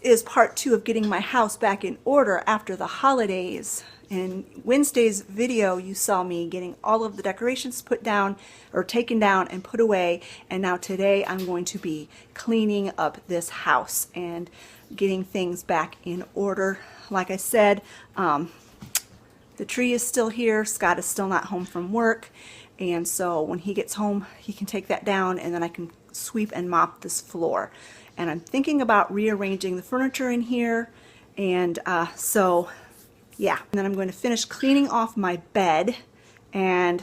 is part 2 of getting my house back in order after the holidays. In Wednesday's video, you saw me getting all of the decorations put down or taken down and put away. And now today I'm going to be cleaning up this house and getting things back in order. Like I said, the tree is still here. Scott is still not home from work. And so when he gets home, he can take that down and then I can sweep and mop this floor. And I'm thinking about rearranging the furniture in here. And so, yeah. And then I'm going to finish cleaning off my bed. And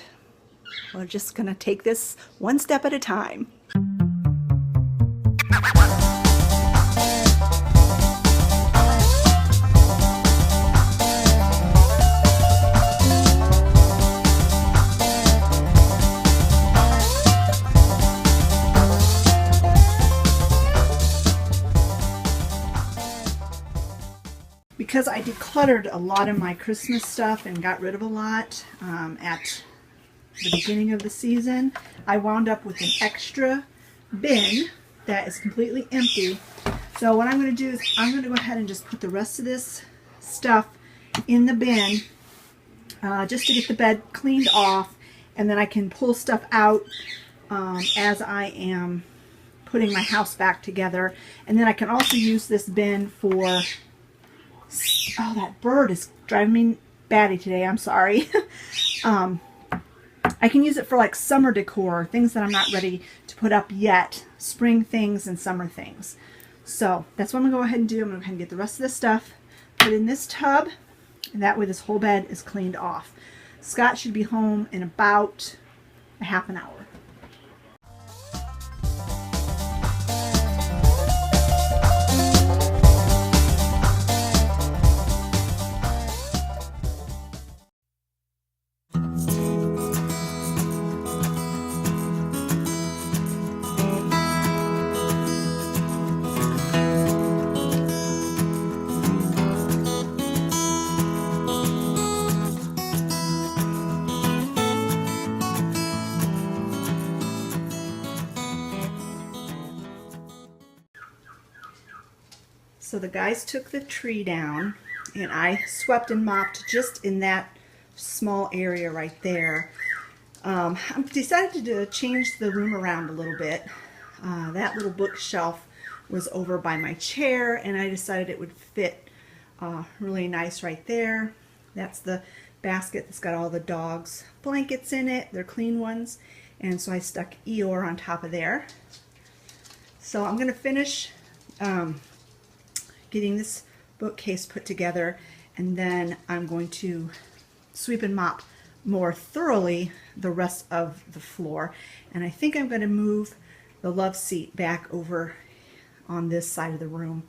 we're just going to take this one step at a time. Because I decluttered a lot of my Christmas stuff and got rid of a lot at the beginning of the season, I wound up with an extra bin that is completely empty. So what I'm going to do is I'm going to go ahead and just put the rest of this stuff in the bin just to get the bed cleaned off, and then I can pull stuff out as I am putting my house back together. And then I can also use this bin for... Oh, that bird is driving me batty today. I'm sorry. I can use it for like summer decor, things that I'm not ready to put up yet. Spring things and summer things. So that's what I'm going to go ahead and do. I'm going to go ahead and get the rest of this stuff, put in this tub, and that way this whole bed is cleaned off. Scott should be home in about a half an hour. So the guys took the tree down and I swept and mopped just in that small area right there. I decided to change the room around a little bit. That little bookshelf was over by my chair and I decided it would fit really nice right there. That's the basket that's got all the dogs' blankets in it. They're clean ones. And so I stuck Eeyore on top of there. So I'm going to finish getting this bookcase put together, and then I'm going to sweep and mop more thoroughly the rest of the floor. And I think I'm going to move the love seat back over on this side of the room.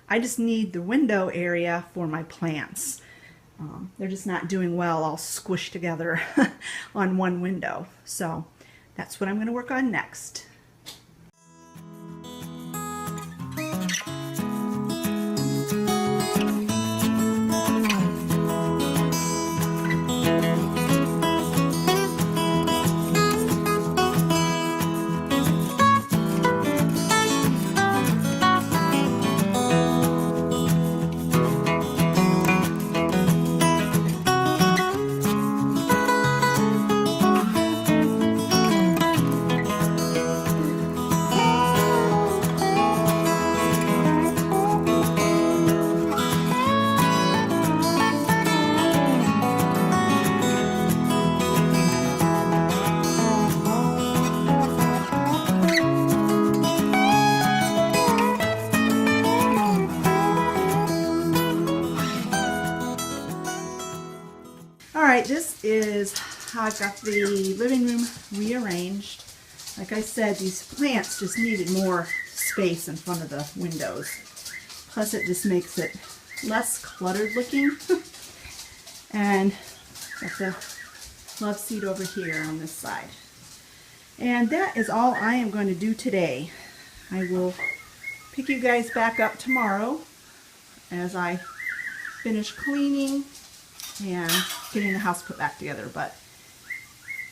I just need the window area for my plants. They're just not doing well all squished together on one window. So that's what I'm going to work on next. Alright, this is how I've got the living room rearranged. Like I said, these plants just needed more space in front of the windows. Plus it just makes it less cluttered looking. And got the love seat over here on this side. And that is all I am going to do today. I will pick you guys back up tomorrow as I finish cleaning and getting the house put back together. But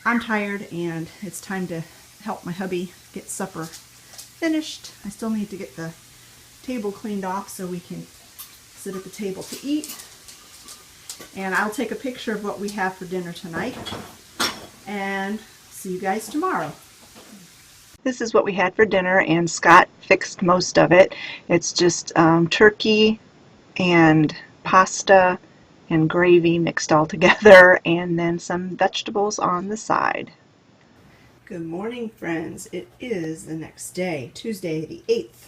I'm tired and it's time to help my hubby get supper finished. I still need to get the table cleaned off so we can sit at the table to eat. And I'll take a picture of what we have for dinner tonight. And see you guys tomorrow. This is what we had for dinner, and Scott fixed most of it. It's just turkey and pasta and gravy mixed all together, and then some vegetables on the side. Good morning, friends. It is the next day, Tuesday the 8th,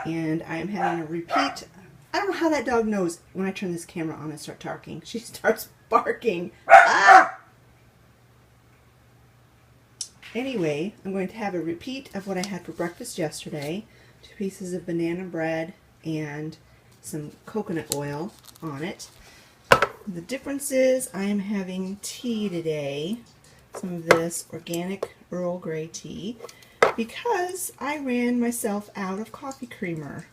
and I am having a repeat. I don't know how that dog knows when I turn this camera on and start talking. She starts barking. Ah! Anyway, I'm going to have a repeat of what I had for breakfast yesterday. 2 pieces of banana bread and some coconut oil on it. The difference is I am having tea today, some of this organic Earl Grey tea, because I ran myself out of coffee creamer.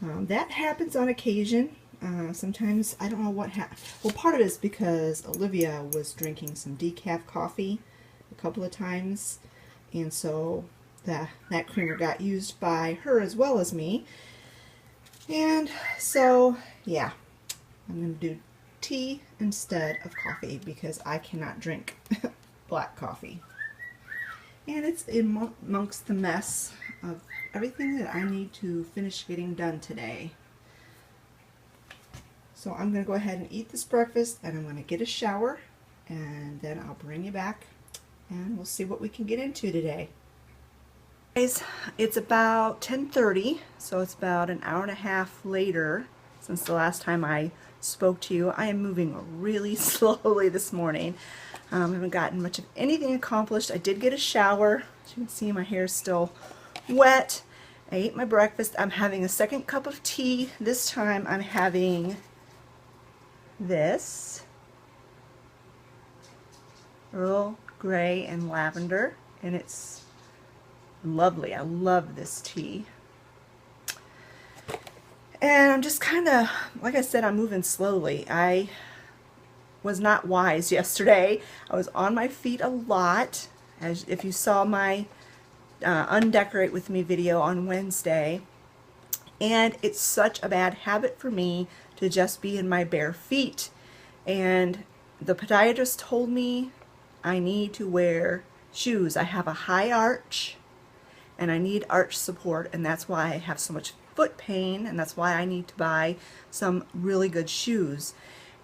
That happens on occasion. Sometimes, I don't know what happened. Well, part of it is because Olivia was drinking some decaf coffee a couple of times, and so that creamer got used by her as well as me. And so, yeah, I'm going to do tea instead of coffee because I cannot drink black coffee. And it's amongst the mess of everything that I need to finish getting done today. So I'm going to go ahead and eat this breakfast, and I'm going to get a shower, and then I'll bring you back and we'll see what we can get into today. Guys, it's about 10:30, so it's about an hour and a half later since the last time I spoke to you. I am moving really slowly this morning. I haven't gotten much of anything accomplished. I did get a shower. As you can see, my hair is still wet. I ate my breakfast. I'm having a second cup of tea. This time I'm having this Earl Grey and lavender, and it's lovely. I love this tea. And I'm just kind of, like I said, I'm moving slowly. I was not wise yesterday. I was on my feet a lot. As if you saw my Undecorate With Me video on Wednesday. And it's such a bad habit for me to just be in my bare feet. And the podiatrist told me I need to wear shoes. I have a high arch and I need arch support, and that's why I have so much foot pain, and that's why I need to buy some really good shoes.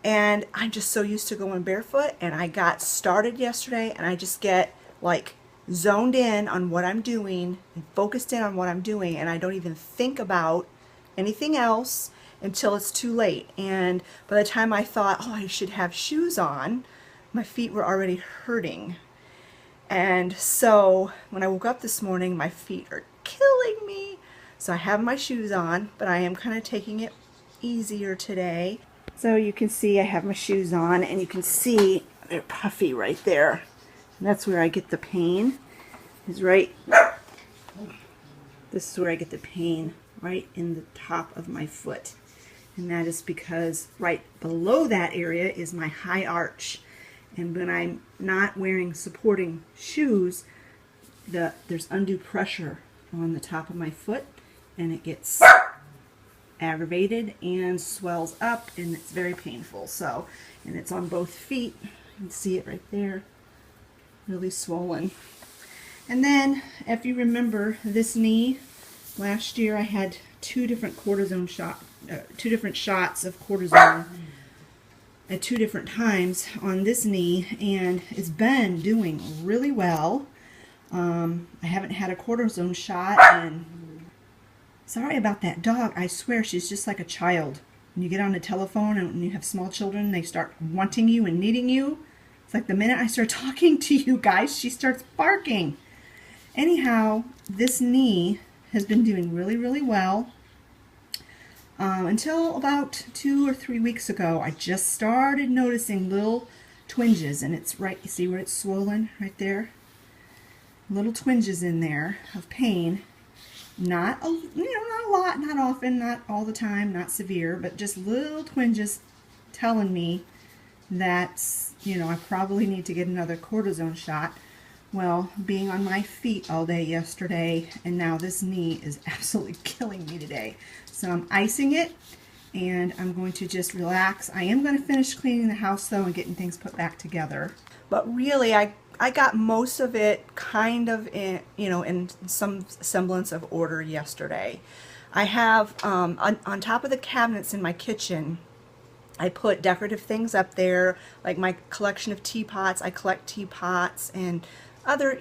And I'm just so used to going barefoot, and I got started yesterday, and I just get like zoned in on what I'm doing and focused in on what I'm doing, and I don't even think about anything else until it's too late. And by the time I thought, oh, I should have shoes on, my feet were already hurting. And so when I woke up this morning, my feet are killing me. So I have my shoes on, but I am kind of taking it easier today. So you can see I have my shoes on, and you can see they're puffy right there. And that's where I get the pain. Is right. This is where I get the pain, right in the top of my foot. And that is because right below that area is my high arch. And when I'm not wearing supporting shoes, there's undue pressure on the top of my foot, and it gets aggravated and swells up, and it's very painful. So, and it's on both feet. You can see it right there, really swollen. And then, if you remember this knee, last year I had two different shots of cortisone at 2 different times on this knee, and it's been doing really well. I haven't had a cortisone shot, and sorry about that dog. I swear she's just like a child. When you get on the telephone and when you have small children, they start wanting you and needing you. It's like the minute I start talking to you guys, she starts barking. Anyhow, this knee has been doing really, really well. Until about 2 or 3 weeks ago, I just started noticing little twinges, and it's right, you see where it's swollen right there? Little twinges in there of pain. Not a lot, not often, not all the time, not severe, but just little twinges telling me that, I probably need to get another cortisone shot. Well, being on my feet all day yesterday, and now this knee is absolutely killing me today. So I'm icing it, and I'm going to just relax. I am going to finish cleaning the house though and getting things put back together. But really, I got most of it kind of in, in some semblance of order yesterday. I have, on top of the cabinets in my kitchen, I put decorative things up there, like my collection of teapots. I collect teapots and other,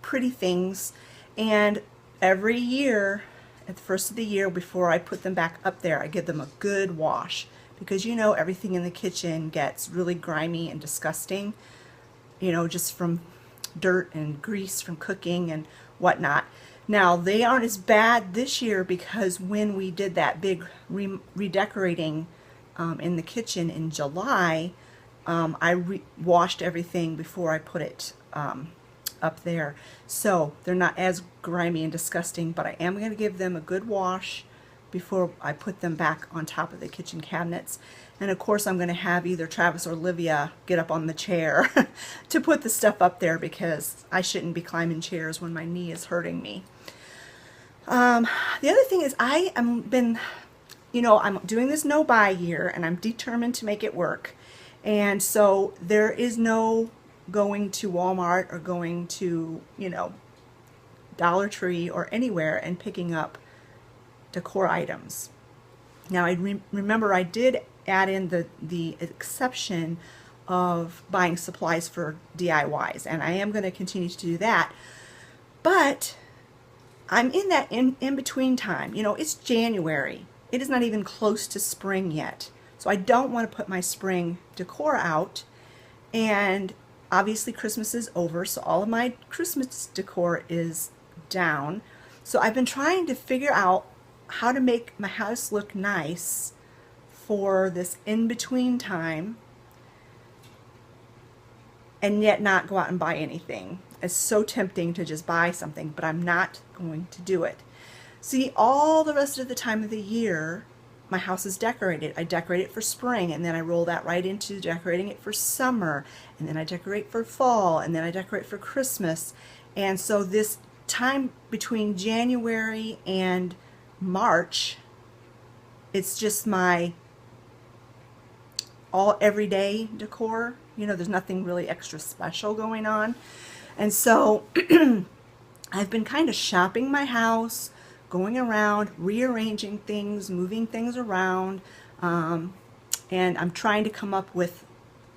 pretty things. And every year, at the first of the year, before I put them back up there, I give them a good wash. Because everything in the kitchen gets really grimy and disgusting, just from dirt and grease from cooking and whatnot. Now, they aren't as bad this year because when we did that big redecorating in the kitchen in July, I washed everything before I put it up there. So they're not as grimy and disgusting, but I am going to give them a good wash before I put them back on top of the kitchen cabinets. And of course I'm going to have either Travis or Olivia get up on the chair to put the stuff up there because I shouldn't be climbing chairs when my knee is hurting me. The other thing is I'm doing this no-buy year and I'm determined to make it work. And so there is no going to Walmart or going to, Dollar Tree or anywhere and picking up decor items. Now I remember I did add in the exception of buying supplies for DIYs, and I am going to continue to do that. But I'm in that in-between time. It's January. It is not even close to spring yet. So I don't want to put my spring decor out. And obviously Christmas is over, so all of my Christmas decor is down. So I've been trying to figure out how to make my house look nice for this in-between time and yet not go out and buy anything. It's so tempting to just buy something, but I'm not going to do it. See, all the rest of the time of the year, my house is decorated. I decorate it for spring, and then I roll that right into decorating it for summer, and then I decorate for fall, and then I decorate for Christmas. And so this time between January and March, it's just my all everyday decor. There's nothing really extra special going on. And so I've been kind of shopping my house, going around, rearranging things, moving things around, and I'm trying to come up with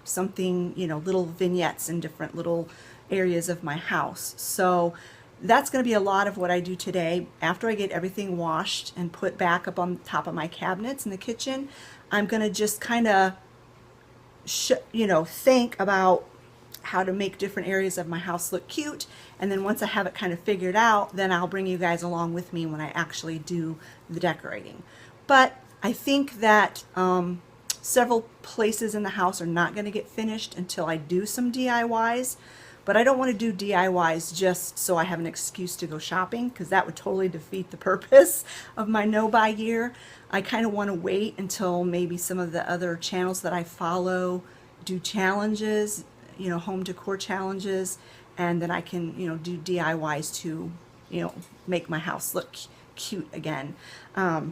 something, little vignettes in different little areas of my house. So that's going to be a lot of what I do today. After I get everything washed and put back up on top of my cabinets in the kitchen, I'm going to just kind of, think about how to make different areas of my house look cute. And then once I have it kind of figured out, then I'll bring you guys along with me when I actually do the decorating. But I think that several places in the house are not going to get finished until I do some DIYs. But I don't want to do DIYs just so I have an excuse to go shopping, because that would totally defeat the purpose of my no-buy year. I kind of want to wait until maybe some of the other channels that I follow do challenges, home decor challenges, and then I can, do DIYs to, make my house look cute again. Not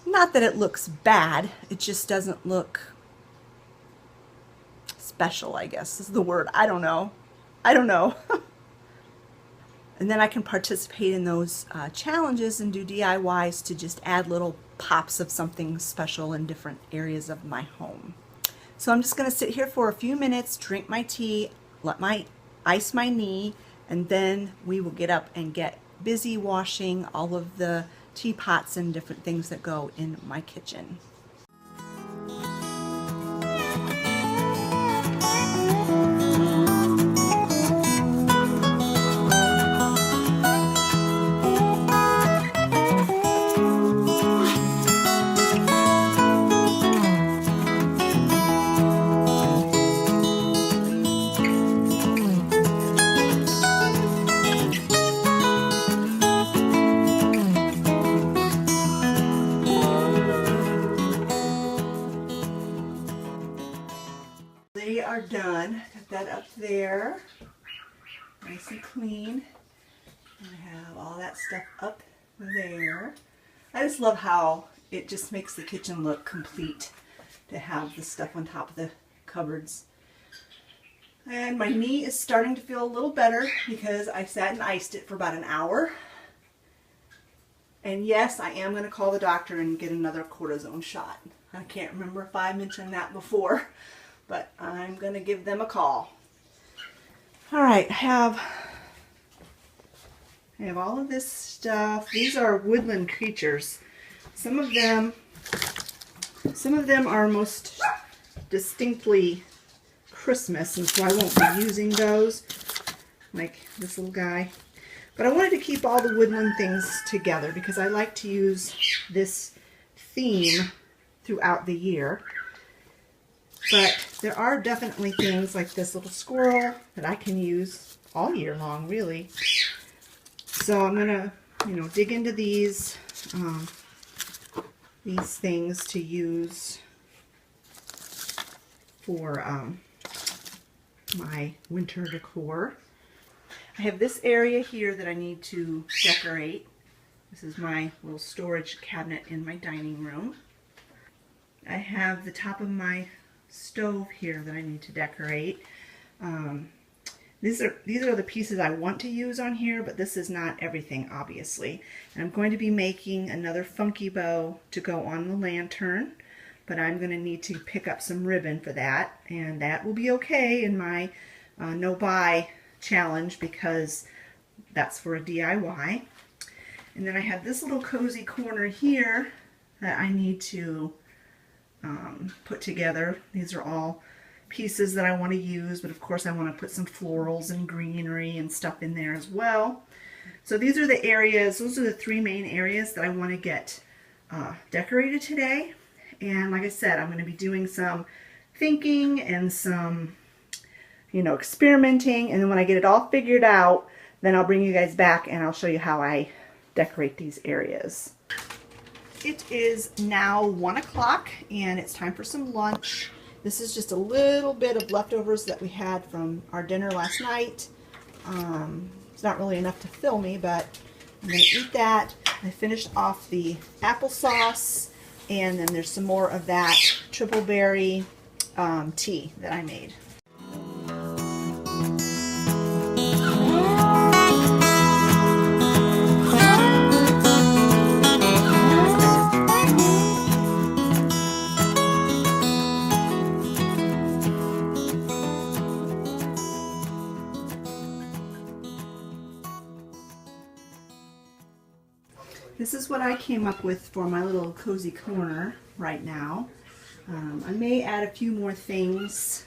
that it looks bad, it just doesn't look special, I guess is the word. I don't know. And then I can participate in those challenges and do DIYs to just add little pops of something special in different areas of my home. So I'm just going to sit here for a few minutes, drink my tea, ice my knee, and then we will get up and get busy washing all of the teapots and different things that go in my kitchen. They are done. Got that up there. Nice and clean. And I have all that stuff up there. I just love how it just makes the kitchen look complete to have the stuff on top of the cupboards. And my knee is starting to feel a little better because I sat and iced it for about an hour. And yes, I am going to call the doctor and get another cortisone shot. I can't remember if I mentioned that before, but I'm going to give them a call. All right, I have all of this stuff. These are woodland creatures. Some of them are most distinctly Christmas, and so I won't be using those, like this little guy. But I wanted to keep all the woodland things together because I like to use this theme throughout the year. But there are definitely things like this little squirrel that I can use all year long, really. So I'm gonna, dig into these things to use for my winter decor. I have this area here that I need to decorate. This is my little storage cabinet in my dining room. I have the top of my stove here that I need to decorate. These are the pieces I want to use on here, but this is not everything, obviously. And I'm going to be making another funky bow to go on the lantern, but I'm going to need to pick up some ribbon for that, and that will be okay in my no-buy challenge because that's for a DIY. And then I have this little cozy corner here that I need to put together. These are all pieces that I want to use, but of course I want to put some florals and greenery and stuff in there as well. So these are the areas, those are the three main areas that I want to get decorated today. And like I said, I'm going to be doing some thinking and some experimenting, and then when I get it all figured out, then I'll bring you guys back and I'll show you how I decorate these areas. It is now 1 o'clock and it's time for some lunch. This is just a little bit of leftovers that we had from our dinner last night. It's not really enough to fill me, but I'm going to eat that. I finished off the applesauce, and then there's some more of that triple berry tea that I made. This is what I came up with for my little cozy corner right now. I may add a few more things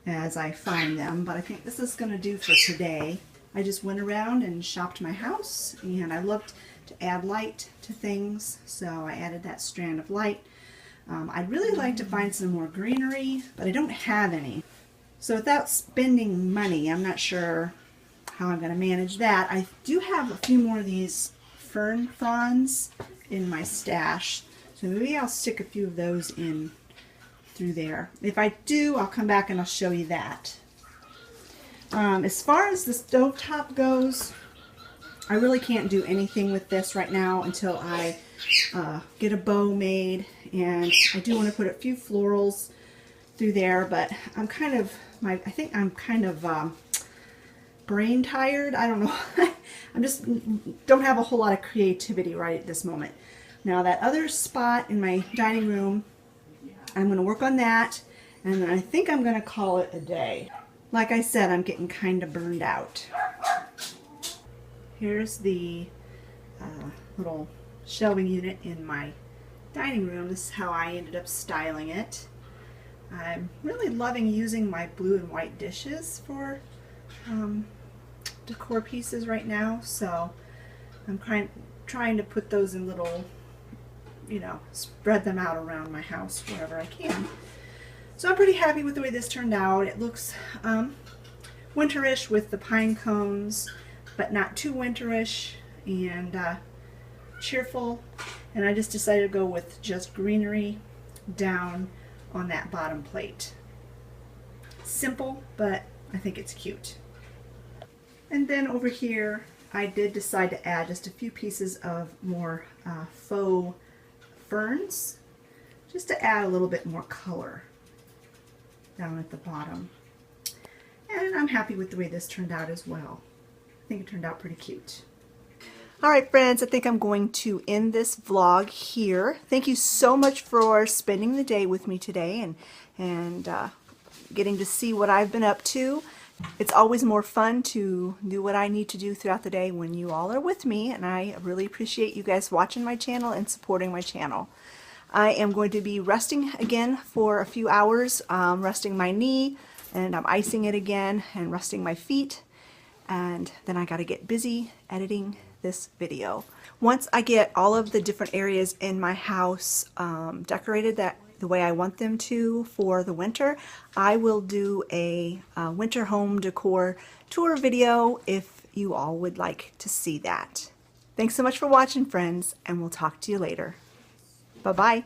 as I find them, but I think this is going to do for today. I just went around and shopped my house, and I looked to add light to things, so I added that strand of light. I'd really like to find some more greenery, but I don't have any. So without spending money, I'm not sure how I'm going to manage that. I do have a few more of these fern fronds in my stash, so maybe I'll stick a few of those in through there. If I do, I'll come back and I'll show you that. As far as the stovetop goes, I really can't do anything with this right now until I get a bow made, and I do want to put a few florals through there, but I'm kind of, I think I'm kind of brain tired. I don't know. I'm just don't have a whole lot of creativity right at this moment. Now that other spot in my dining room, I'm going to work on that, and then I think I'm going to call it a day. Like I said, I'm getting kind of burned out. Here's the little shelving unit in my dining room. This is how I ended up styling it. I'm really loving using my blue and white dishes for decor pieces right now, so I'm trying to put those in little, spread them out around my house wherever I can. So I'm pretty happy with the way this turned out. It looks winterish with the pine cones, but not too winterish, and cheerful. And I just decided to go with just greenery down on that bottom plate. simple, but I think it's cute. And then over here, I did decide to add just a few pieces of more faux ferns, just to add a little bit more color down at the bottom. And I'm happy with the way this turned out as well. I think it turned out pretty cute. All right, friends, I think I'm going to end this vlog here. Thank you so much for spending the day with me today and getting to see what I've been up to. It's always more fun to do what I need to do throughout the day when you all are with me, and I really appreciate you guys watching my channel and supporting my channel. I am going to be resting again for a few hours, resting my knee, and I'm icing it again and resting my feet, and then I got to get busy editing this video. Once I get all of the different areas in my house decorated the way I want them to for the winter, I will do a winter home decor tour video if you all would like to see that. Thanks so much for watching, friends, and we'll talk to you later. Bye-bye.